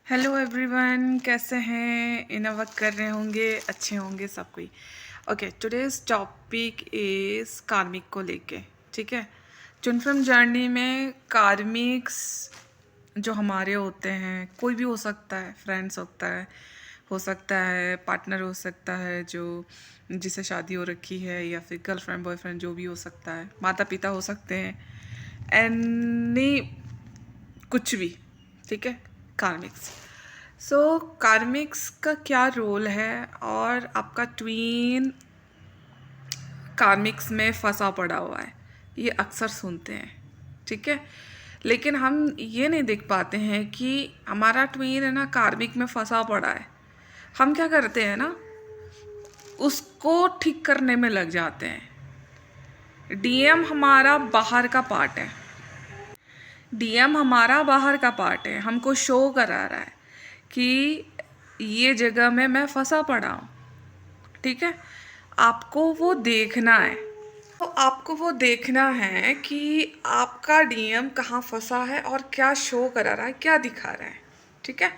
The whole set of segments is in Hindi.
हेलो एवरीवन, कैसे हैं? इन वक्त कर रहे होंगे, अच्छे होंगे सब कोई। ओके, टुडेज टॉपिक इज़ कार्मिक को लेके। ठीक है, ट्विन फ्लेम जर्नी में कार्मिक्स जो हमारे होते हैं, कोई भी हो सकता है, फ्रेंड्स हो सकता है पार्टनर हो सकता है जो जिसे शादी हो रखी है, या फिर गर्लफ्रेंड बॉयफ्रेंड जो भी हो सकता है, माता पिता हो सकते हैं, एनी कुछ भी। ठीक है, कार्मिक्स। सो कार्मिक्स का क्या रोल है, और आपका ट्वीन कार्मिक्स में फंसा पड़ा हुआ है, ये अक्सर सुनते हैं। ठीक है, लेकिन हम ये नहीं देख पाते हैं कि हमारा ट्वीन है ना कार्मिक में फंसा पड़ा है। हम क्या करते हैं ना, उसको ठीक करने में लग जाते हैं। डीएम हमारा बाहर का पार्ट है, डीएम हमारा बाहर का पार्ट है, हमको शो करा रहा है कि ये जगह में मैं फंसा पड़ा हूँ। ठीक है, आपको वो देखना है। तो आपको वो देखना है कि आपका डीएम कहाँ फंसा है और क्या शो करा रहा है, क्या दिखा रहा है। ठीक है,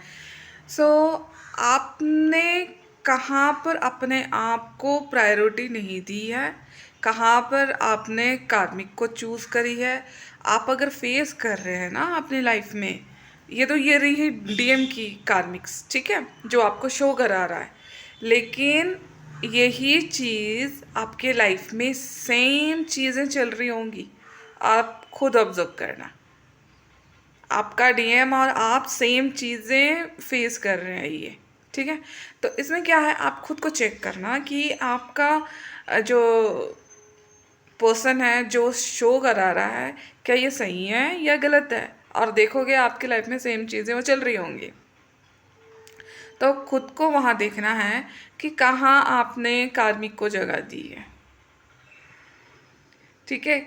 सो आपने कहाँ पर अपने आप को प्रायोरिटी नहीं दी है, कहाँ पर आपने कार्मिक को चूज़ करी है। आप अगर फेस कर रहे हैं ना अपनी लाइफ में, ये रही है डीएम की कार्मिक्स। ठीक है, जो आपको शो करा रहा है, लेकिन यही चीज़ आपके लाइफ में सेम चीज़ें चल रही होंगी। आप खुद ऑब्जर्व करना, आपका डीएम और आप सेम चीज़ें फेस कर रहे हैं ये। ठीक है, तो इसमें क्या है, आप खुद को चेक करना कि आपका जो पर्सन है जो शो करा रहा है, क्या ये सही है या गलत है। और देखोगे आपकी लाइफ में सेम चीज़ें वो चल रही होंगी। तो खुद को वहाँ देखना है कि कहाँ आपने कार्मिक को जगह दी है। ठीक है,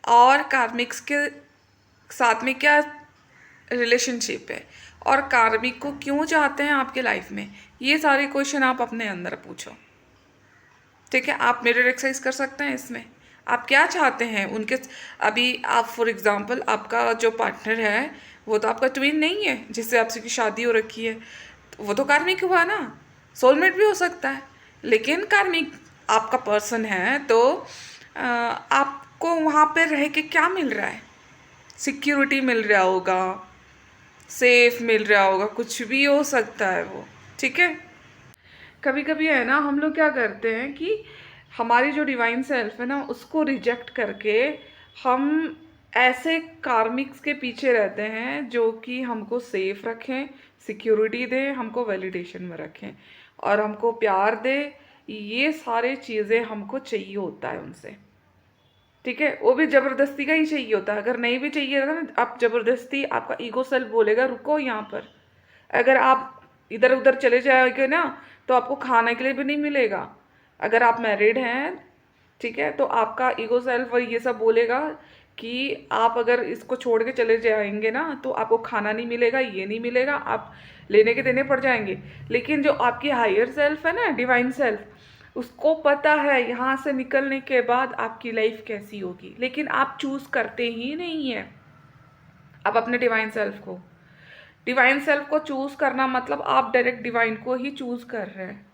और कार्मिक्स के साथ में क्या रिलेशनशिप है, और कार्मिक को क्यों चाहते हैं आपके लाइफ में, ये सारे क्वेश्चन आप अपने अंदर पूछो। ठीक है, आप मिरर एक्सरसाइज कर सकते हैं इसमें। आप क्या चाहते हैं उनके, अभी आप फॉर एग्जांपल आपका जो पार्टनर है वो तो आपका ट्विन नहीं है जिससे आपसे की शादी हो रखी है, तो वो तो कार्मिक हुआ ना। सोलमेट भी हो सकता है, लेकिन कार्मिक आपका पर्सन है। तो आपको वहाँ पे रह के क्या मिल रहा है, सिक्योरिटी मिल रहा होगा, सेफ मिल रहा होगा, कुछ भी हो सकता है वो। ठीक है, कभी कभी है ना हम लोग क्या करते हैं कि हमारी जो डिवाइन सेल्फ है ना उसको रिजेक्ट करके हम ऐसे कार्मिक्स के पीछे रहते हैं जो कि हमको सेफ रखें, सिक्योरिटी दें, हमको वैलिडेशन में रखें और हमको प्यार दे। ये सारे चीज़ें हमको चाहिए होता है उनसे। ठीक है, वो भी ज़बरदस्ती का ही चाहिए होता है। अगर नहीं भी चाहिए रहता ना, आप ज़बरदस्ती, आपका ईगो सेल्फ बोलेगा रुको यहाँ पर। अगर आप इधर उधर चले जाओगे ना तो आपको खाने के लिए भी नहीं मिलेगा। अगर आप मैरिड हैं, ठीक है, तो आपका ईगो सेल्फ ये सब बोलेगा कि आप अगर इसको छोड़ के चले जाएंगे ना तो आपको खाना नहीं मिलेगा, ये नहीं मिलेगा, आप लेने के देने पड़ जाएंगे। लेकिन जो आपकी हायर सेल्फ है ना, डिवाइन सेल्फ, उसको पता है यहाँ से निकलने के बाद आपकी लाइफ कैसी होगी, लेकिन आप चूज़ करते ही नहीं है आप अपने डिवाइन सेल्फ को चूज़ करना मतलब आप डायरेक्ट डिवाइन को ही चूज़ कर रहे हैं।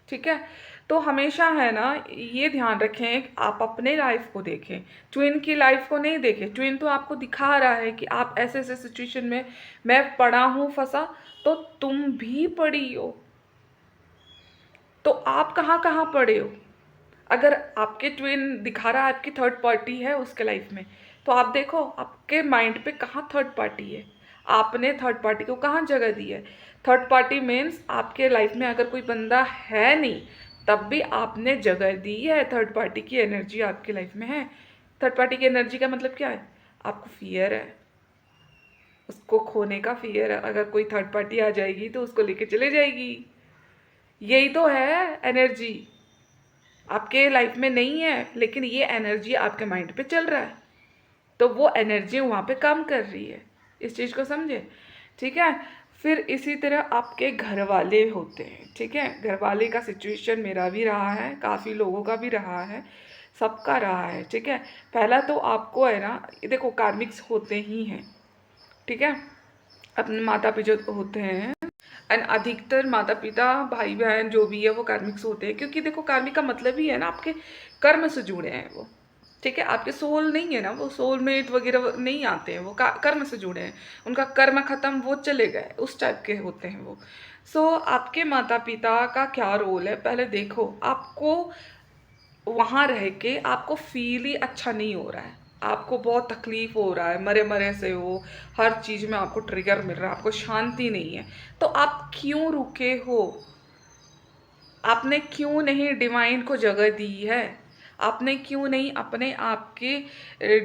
ठीक है, तो हमेशा है ना ये ध्यान रखें आप अपने लाइफ को देखें, ट्विन की लाइफ को नहीं देखें। ट्विन तो आपको दिखा रहा है कि आप ऐसे ऐसे सिचुएशन में मैं पड़ा हूँ फंसा, तो तुम भी पड़ी हो। तो आप कहाँ कहाँ पड़े हो। अगर आपके ट्विन दिखा रहा है आपकी थर्ड पार्टी है उसके लाइफ में, तो आप देखो आपके माइंड पे कहाँ थर्ड पार्टी है, आपने थर्ड पार्टी को कहाँ जगह दी है। थर्ड पार्टी मीन्स आपके लाइफ में अगर कोई बंदा है नहीं तब भी आपने जगह दी है, थर्ड पार्टी की एनर्जी आपकी लाइफ में है। थर्ड पार्टी की एनर्जी का मतलब क्या है, आपको फियर है, उसको खोने का फियर है। अगर कोई थर्ड पार्टी आ जाएगी तो उसको लेके चले जाएगी, यही तो है एनर्जी। आपके लाइफ में नहीं है लेकिन ये एनर्जी आपके माइंड पे चल रहा है, तो वो एनर्जी वहाँ पे काम कर रही है। इस चीज़ को समझे। ठीक है, फिर इसी तरह आपके घर वाले होते हैं। ठीक है, घर वाले का सिचुएशन मेरा भी रहा है, काफ़ी लोगों का भी रहा है, सबका रहा है। ठीक है, पहला तो आपको है ना, देखो कार्मिक्स होते ही हैं। ठीक है, अपने माता पिता होते हैं, एंड अधिकतर माता पिता भाई बहन जो भी है वो कार्मिक्स होते हैं, क्योंकि देखो कार्मिक का मतलब ही है ना आपके कर्म से जुड़े हैं वो। ठीक है, आपके सोल नहीं है ना, वो सोलमेट वगैरह नहीं आते हैं, वो कर्म से जुड़े हैं, उनका कर्म खत्म, वो चले गए, उस टाइप के होते हैं वो। सो आपके माता पिता का क्या रोल है, पहले देखो। आपको वहाँ रह के आपको फील ही अच्छा नहीं हो रहा है, आपको बहुत तकलीफ हो रहा है, मरे मरे से हो, हर चीज़ में आपको ट्रिगर मिल रहा है, आपको शांति नहीं है, तो आप क्यों रुके हो? आपने क्यों नहीं डिवाइन को जगह दी है? आपने क्यों नहीं अपने आप के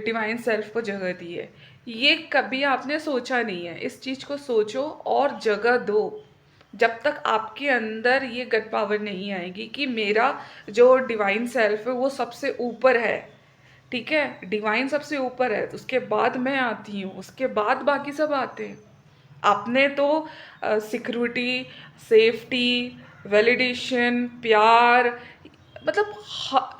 डिवाइन सेल्फ को जगह दी है? ये कभी आपने सोचा नहीं है। इस चीज़ को सोचो और जगह दो। जब तक आपके अंदर ये गट पावर नहीं आएगी कि मेरा जो डिवाइन सेल्फ है वो सबसे ऊपर है, ठीक है, डिवाइन सबसे ऊपर है, तो उसके बाद मैं आती हूँ, उसके बाद बाकी सब आते हैं। आपने तो सिक्योरिटी, सेफ्टी, वैलिडेशन, प्यार, मतलब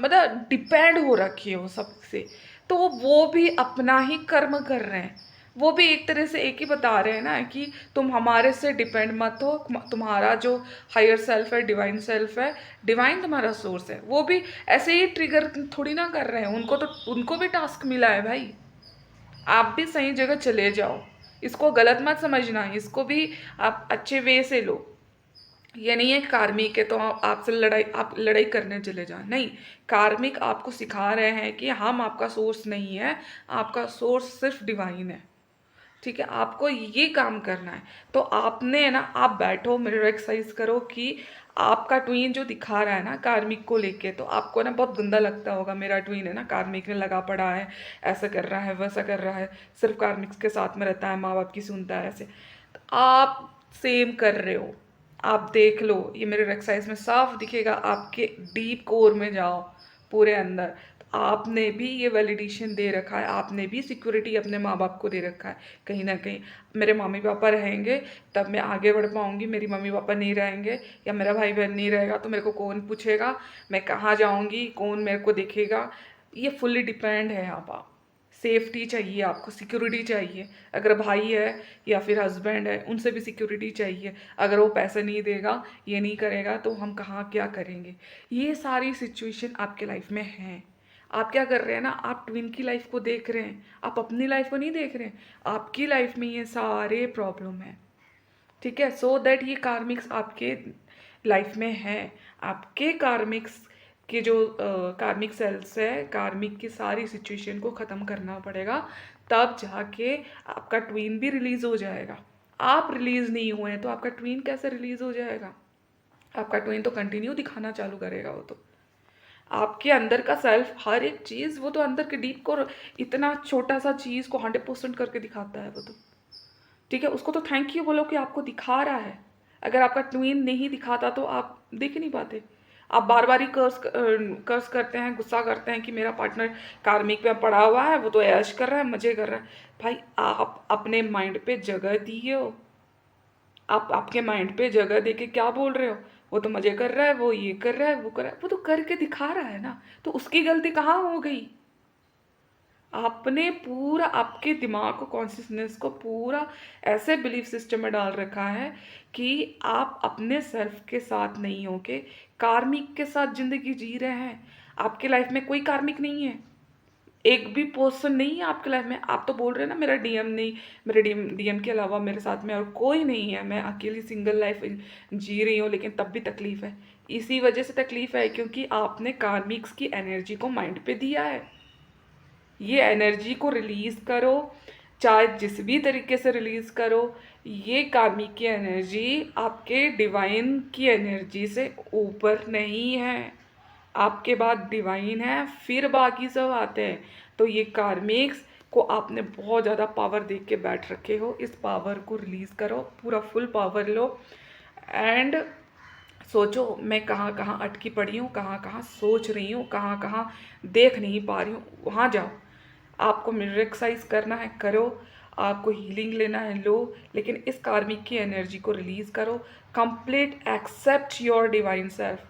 मतलब डिपेंड हो रखी है वो सबसे। तो वो भी अपना ही कर्म कर रहे हैं। वो भी एक तरह से एक ही बता रहे हैं ना कि तुम हमारे से डिपेंड मत हो, तुम्हारा जो हायर सेल्फ है, डिवाइन सेल्फ है, डिवाइन तुम्हारा सोर्स है। वो भी ऐसे ही ट्रिगर थोड़ी ना कर रहे हैं, उनको भी टास्क मिला है भाई। आप भी सही जगह चले जाओ, इसको गलत मत समझना, इसको भी आप अच्छे वे से लो। ये नहीं है कि कार्मिक है तो आप लड़ाई करने चले जाओ, नहीं। कार्मिक आपको सिखा रहे हैं कि हम आपका सोर्स नहीं है, आपका सोर्स सिर्फ डिवाइन है। ठीक है, आपको ये काम करना है। तो आपने है ना, आप बैठो, मिरर एक्सरसाइज करो कि आपका ट्वीन जो दिखा रहा है ना कार्मिक को लेके, तो आपको ना बहुत गंदा लगता होगा, मेरा ट्वीन है ना कार्मिक में लगा पड़ा है, ऐसा कर रहा है, वैसा कर रहा है, सिर्फ कार्मिक के साथ में रहता है, माँ बाप की सुनता है, ऐसे। तो आप सेम कर रहे हो। आप देख लो, ये मिरर एक्सरसाइज में साफ दिखेगा, आपके डीप कोर में जाओ, पूरे अंदर। आपने भी ये वैलिडेशन दे रखा है, आपने भी सिक्योरिटी अपने माँ बाप को दे रखा है कहीं ना कहीं। मेरे मम्मी पापा रहेंगे तब मैं आगे बढ़ पाऊँगी, मेरी मम्मी पापा नहीं रहेंगे या मेरा भाई बहन नहीं रहेगा तो मेरे को कौन पूछेगा, मैं कहाँ जाऊँगी, कौन मेरे को देखेगा? ये फुल्ली डिपेंड है आप। सेफ्टी चाहिए आपको, सिक्योरिटी चाहिए। अगर भाई है या फिर हस्बैंड है, उनसे भी सिक्योरिटी चाहिए। अगर वो पैसे नहीं देगा, ये नहीं करेगा, तो हम कहाँ क्या करेंगे? ये सारी सिचुएशन आपके लाइफ में है। आप क्या कर रहे हैं ना, आप ट्विन की लाइफ को देख रहे हैं, आप अपनी लाइफ को नहीं देख रहे हैं। आपकी लाइफ में ये सारे प्रॉब्लम है, ठीक है। सो दैट ये कार्मिक्स आपके लाइफ में है। आपके कार्मिक्स के जो कार्मिक सेल्स है, कार्मिक की सारी सिचुएशन को ख़त्म करना पड़ेगा, तब जाके आपका ट्वीन भी रिलीज़ हो जाएगा। आप रिलीज़ नहीं हुए हैं तो आपका ट्वीन कैसे रिलीज़ हो जाएगा? आपका ट्वीन तो कंटिन्यू दिखाना चालू करेगा। वो तो आपके अंदर का सेल्फ, हर एक चीज़, वो तो अंदर के डीप को, इतना छोटा सा चीज़ को 100% करके दिखाता है वो तो। ठीक है, उसको तो थैंक यू बोलो कि आपको दिखा रहा है। अगर आपका ट्वीन नहीं दिखाता तो आप देख नहीं पाते। आप बार बार ही कर्स करते हैं, गुस्सा करते हैं कि मेरा पार्टनर कार्मिक पे पड़ा हुआ है, वो तो ऐश कर रहा है, मजे कर रहा है। भाई, आप अपने माइंड पे जगह दिए हो। आप आपके माइंड पे जगह दे के क्या बोल रहे हो? वो तो मजे कर रहा है, वो ये कर रहा है, वो कर रहा है, वो तो करके दिखा रहा है ना, तो उसकी गलती कहाँ हो गई? आपने पूरा आपके दिमाग को, कॉन्शियसनेस को पूरा ऐसे बिलीफ सिस्टम में डाल रखा है कि आप अपने सेल्फ के साथ नहीं होके कार्मिक के साथ जिंदगी जी रहे हैं। आपके लाइफ में कोई कार्मिक नहीं है, एक भी पर्सन नहीं है आपके लाइफ में। आप तो बोल रहे हैं ना मेरा डीएम नहीं, मेरे डीएम के अलावा मेरे साथ में और कोई नहीं है, मैं अकेली सिंगल लाइफ जी रही हूँ, लेकिन तब भी तकलीफ है। इसी वजह से तकलीफ है क्योंकि आपने कार्मिक्स की एनर्जी को माइंड पे दिया है। ये एनर्जी को रिलीज़ करो, चाहे जिस भी तरीके से रिलीज़ करो। ये कार्मिक की एनर्जी आपके डिवाइन की एनर्जी से ऊपर नहीं है। आपके बाद डिवाइन है, फिर बाकी सब आते हैं। तो ये कार्मिक्स को आपने बहुत ज़्यादा पावर दे के बैठ रखे हो, इस पावर को रिलीज़ करो, पूरा फुल पावर लो। एंड सोचो मैं कहाँ कहाँ अटकी पड़ी हूँ, कहाँ कहाँ सोच रही हूँ, कहाँ कहाँ देख नहीं पा रही हूँ, वहाँ जाओ। आपको मिरर एक्सरसाइज करना है, करो। आपको हीलिंग लेना है, लो। लेकिन इस कार्मिक की एनर्जी को रिलीज़ करो। Complete accept your divine self.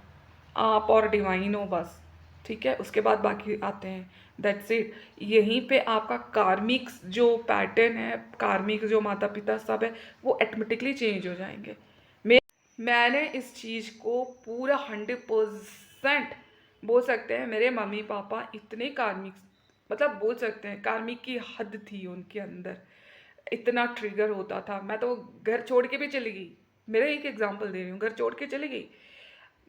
आप और डिवाइन हो बस, ठीक है। उसके बाद बाकी आते हैं, दैट्स इट। यहीं पे आपका कार्मिक्स जो पैटर्न है, कार्मिक जो माता पिता सब है, वो ऑटोमेटिकली चेंज हो जाएंगे। मैंने इस चीज़ को पूरा 100% बोल सकते हैं, मेरे मम्मी पापा इतने कार्मिक, मतलब बोल सकते हैं कार्मिक की हद थी उनके अंदर, इतना ट्रिगर होता था। मैं तो घर छोड़ के भी चली गई, मेरा एक एग्जांपल दे रही हूँ, घर छोड़ के चली गई,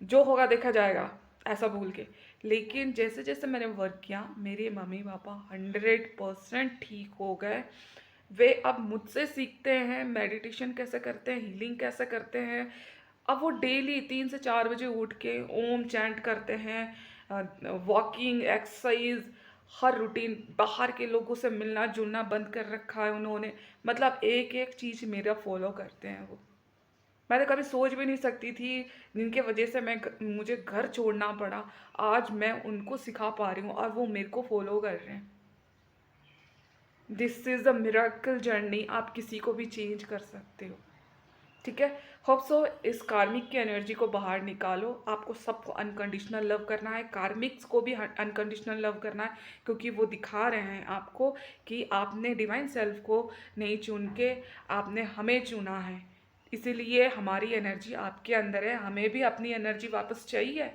जो होगा देखा जाएगा ऐसा बोल के। लेकिन जैसे जैसे मैंने वर्क किया, मेरे मम्मी पापा 100% ठीक हो गए। वे अब मुझसे सीखते हैं मेडिटेशन कैसे करते हैं, हीलिंग कैसे करते हैं। अब वो डेली 3 से 4 बजे उठ के ओम चैंट करते हैं, वॉकिंग, एक्सरसाइज, हर रूटीन। बाहर के लोगों से मिलना जुलना बंद कर रखा है उन्होंने, मतलब एक एक चीज़ मेरा फॉलो करते हैं वो। मैं तो कभी सोच भी नहीं सकती थी, जिनके वजह से मुझे घर छोड़ना पड़ा, आज मैं उनको सिखा पा रही हूँ और वो मेरे को फॉलो कर रहे हैं। This is a miracle journey, आप किसी को भी चेंज कर सकते हो। ठीक है, होप सो इस कार्मिक की एनर्जी को बाहर निकालो। आपको सबको अनकंडीशनल लव करना है, कार्मिक्स को भी अनकंडीशनल लव करना है, क्योंकि वो दिखा रहे हैं आपको कि आपने डिवाइन सेल्फ को नहीं चुन के आपने हमें चुना है। इसीलिए हमारी एनर्जी आपके अंदर है, हमें भी अपनी एनर्जी वापस चाहिए।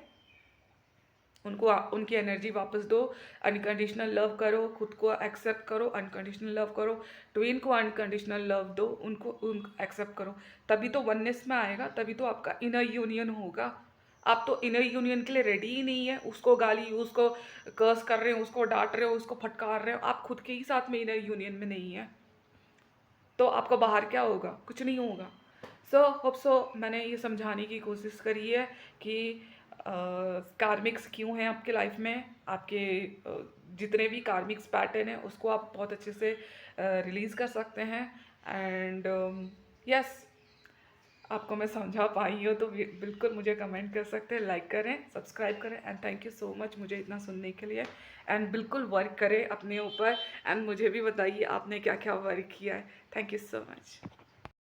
उनको उनकी एनर्जी वापस दो, अनकंडीशनल लव करो, खुद को एक्सेप्ट करो, अनकंडीशनल लव करो, ट्विन को अनकंडीशनल लव दो, उनको एक्सेप्ट करो। तभी तो वननेस में आएगा, तभी तो आपका इनर यूनियन होगा। आप तो इनर यूनियन के लिए रेडी ही नहीं है, उसको गाली, उसको कर्स कर रहे हो, उसको डांट रहे हो, उसको फटकार रहे हो, आप खुद के ही साथ में इनर यूनियन में नहीं है, तो आपको बाहर क्या होगा? कुछ नहीं होगा। सो होप सो मैंने ये समझाने की कोशिश करी है कि कार्मिक्स क्यों हैं आपके लाइफ में, आपके जितने भी कार्मिक्स पैटर्न हैं उसको आप बहुत अच्छे से रिलीज़ कर सकते हैं। एंड यस, आपको मैं समझा पाई हूँ तो बिल्कुल मुझे कमेंट कर सकते हैं, लाइक करें, सब्सक्राइब करें। And thank you so much मुझे इतना सुनने के लिए। एंड बिल्कुल वर्क करें अपने ऊपर, एंड मुझे भी बताइए आपने क्या क्या वर्क किया है। Thank you so much.